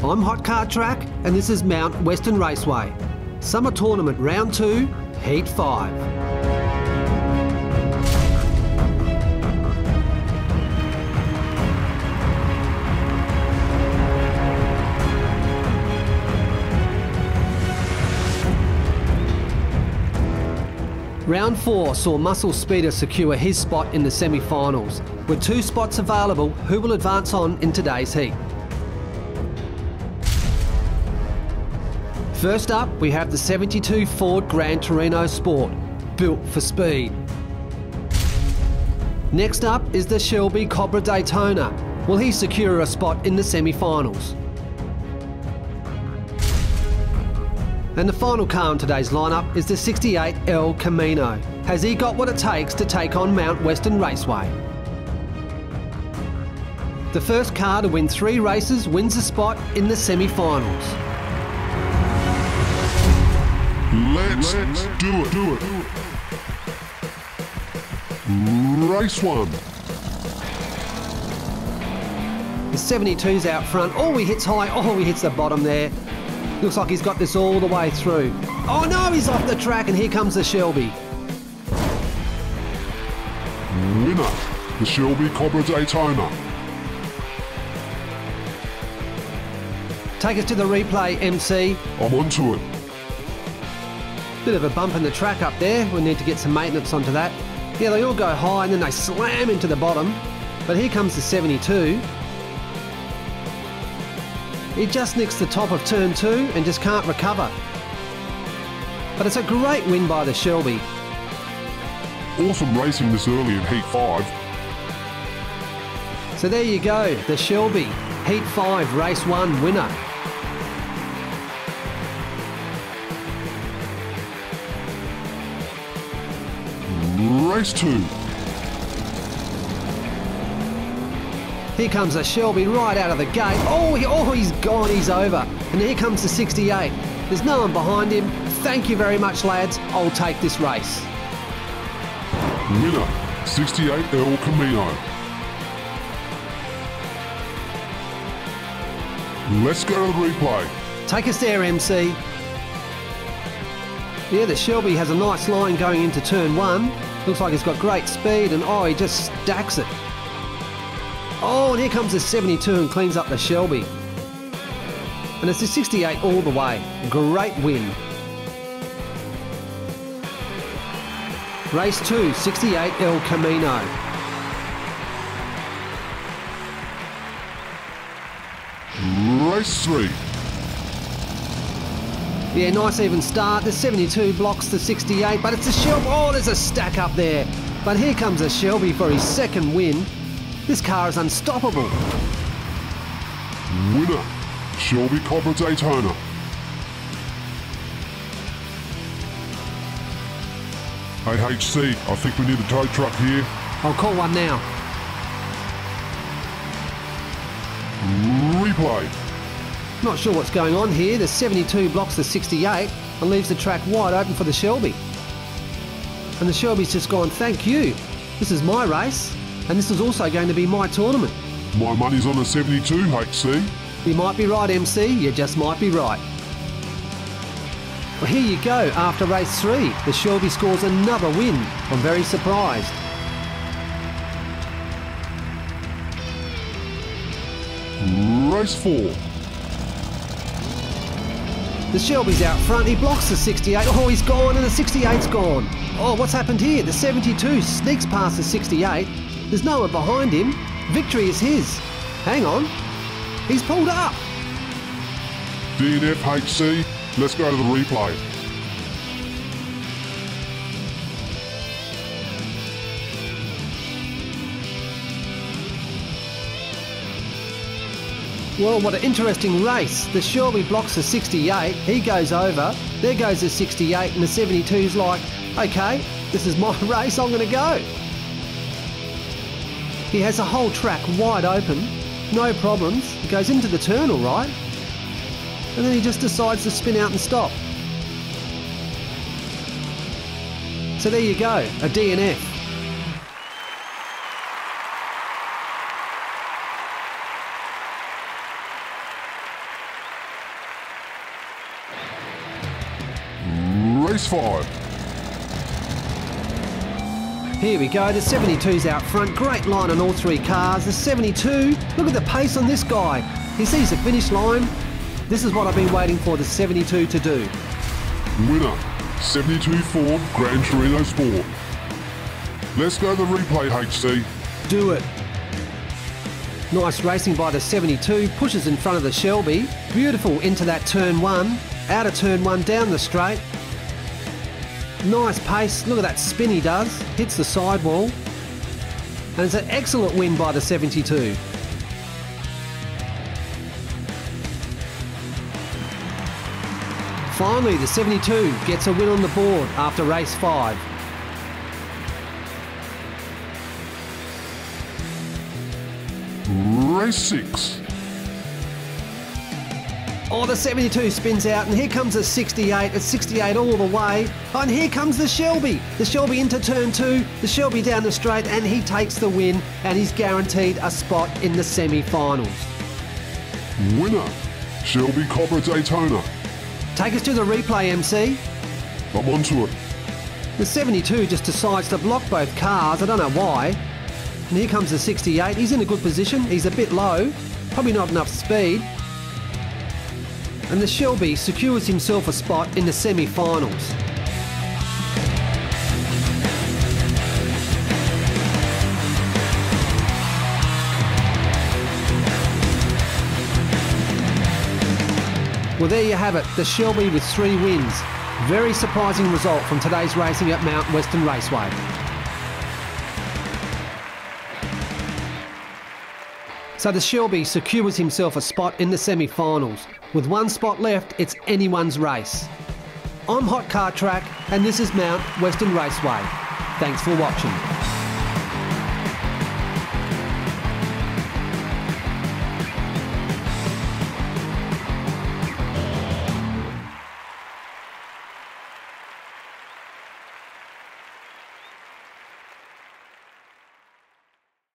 I'm Hot Car Track and this is Mount Western Raceway. Summer Tournament Round 2, Heat 5. Round 4 saw Muscle Speeder secure his spot in the semi-finals. With 2 spots available, who will advance on in today's heat? First up, we have the 72 Ford Gran Torino Sport, built for speed. Next up is the Shelby Cobra Daytona. Will he secure a spot in the semi-finals? And the final car in today's lineup is the 68 El Camino. Has he got what it takes to take on Mount Western Raceway? The first car to win 3 races wins a spot in the semi-finals. Let's do it. Race 1. The 72's out front. Oh, he hits high. Oh, he hits the bottom there. Looks like he's got this all the way through. Oh no, he's off the track and here comes the Shelby. Winner, the Shelby Cobra Daytona. Take us to the replay, MC. I'm onto it. Bit of a bump in the track up there. We need to get some maintenance onto that. Yeah, they all go high and then they slam into the bottom. But here comes the 72. He just nicks the top of turn 2 and just can't recover. But it's a great win by the Shelby. Awesome racing this early in Heat 5. So there you go, the Shelby, Heat 5, Race 1 winner. Race 2. Here comes a Shelby right out of the gate. Oh, he's gone, he's over. And here comes the 68. There's no one behind him. Thank you very much, lads. I'll take this race. Winner, 68 El Camino. Let's go to the replay. Take us there, MC. Yeah, the Shelby has a nice line going into turn 1. Looks like he's got great speed and oh, he just stacks it. Oh, and here comes the 72 and cleans up the Shelby. And it's the 68 all the way. Great win. Race 2, 68 El Camino. Race 3. Yeah, nice even start. The 72 blocks the 68, but it's the Shelby. Oh, there's a stack up there. But here comes the Shelby for his second win. This car is unstoppable. Winner, Shelby Cobra Daytona. Hey HC, I think we need a tow truck here. I'll call one now. Replay. Not sure what's going on here. The 72 blocks the 68 and leaves the track wide open for the Shelby. And the Shelby's just gone, thank you. This is my race. And this is also going to be my tournament. My money's on the 72, HC. You might be right, MC. You just might be right. Well, here you go. After race 3, the Shelby scores another win. I'm very surprised. Race 4. The Shelby's out front. He blocks the 68. Oh, he's gone and the 68's gone. Oh, what's happened here? The 72 sneaks past the 68. There's no one behind him. Victory is his. Hang on. He's pulled up. DNF HC, let's go to the replay. Well, what an interesting race. The Shelby blocks the 68. He goes over. There goes the 68 and the 72's like, okay, this is my race. I'm going to go. He has the whole track wide open, no problems. He goes into the turn all right, and then he just decides to spin out and stop. So there you go, a DNF. Race 5. Here we go, the 72's out front, great line on all three cars. The 72, look at the pace on this guy. He sees the finish line. This is what I've been waiting for the 72 to do. Winner, 72 Ford Gran Torino Sport. Let's go to the replay, HC. Do it. Nice racing by the 72, pushes in front of the Shelby. Beautiful into that turn 1, out of turn 1, down the straight. Nice pace, look at that spin he does, hits the sidewall. And it's an excellent win by the 72. Finally, the 72 gets a win on the board after race 5. Race 6. Oh, the 72 spins out, and here comes the 68. It's 68 all the way. Oh, and here comes the Shelby. The Shelby into turn 2, the Shelby down the straight, and he takes the win, and he's guaranteed a spot in the semi-finals. Winner, Shelby Cobra Daytona. Take us to the replay, MC. I'm onto it. The 72 just decides to block both cars. I don't know why. And here comes the 68. He's in a good position. He's a bit low. Probably not enough speed. And the Shelby secures himself a spot in the semi-finals. Well, there you have it, the Shelby with 3 wins. Very surprising result from today's racing at Mount Western Raceway. So the Shelby secures himself a spot in the semi-finals. With 1 spot left, it's anyone's race. I'm Hot Car Track, and this is Mount Western Raceway. Thanks for watching.